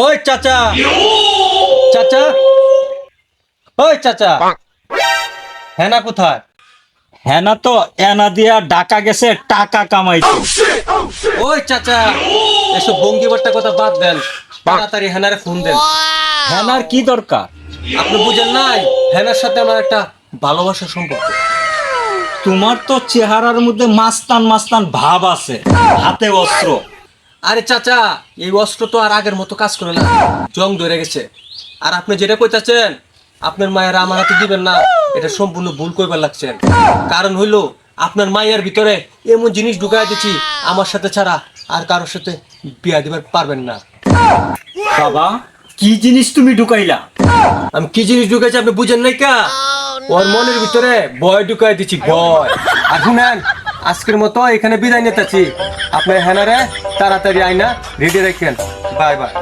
ওই চাচা, চাচা, ওই চাচা, হেনা কোথায়? হেনা তো এনা দিয়া ডাকা গেছে টাকা কামাইতে। ওই চাচা, এসব ভঙ্গিবারটা কথা বাদ দেন, তাড়াতাড়ি হেনারে ফোন দেন। হেনার কি দরকার? আপনি বুঝেন নাই, হেনার সাথে আমার একটা ভালোবাসার সম্পর্ক। তোমার তো চেহারার মধ্যে মাস্তান মাস্তান ভাব আছে, হাতে অস্ত্র। আরে চাচা, এই অস্ত্র তো আর আগের মতো কাজ করে না, জং ধরে গেছে। আর আপনি যেটা কইতাছেন আপনার মায়ের আমার হাতে দিবেন না, এটা সম্পূর্ণ ভুল কইবার লাগছেন। কারণ হইলো আপনার মায়ের ভিতরে এমন জিনিস ঢুকাই দিচ্ছি আমার সাথে ছাড়া আর কারোর সাথে বিয়া দিবার পারবেন না। বাবা, কি জিনিস তুমি ঢুকাইলা? আমি কি জিনিস ঢুকাইছি আপনি বুঝেন নাই কা? ওর মনের ভিতরে ভয় ঢুকাই দিচ্ছি, ভয়। আর শুনেন, আজকের মতো এখানে বিদায় নিতেছি। আপনার হেনারে তাড়াতাড়ি আইনা রেডি রাখেন। Bye bye.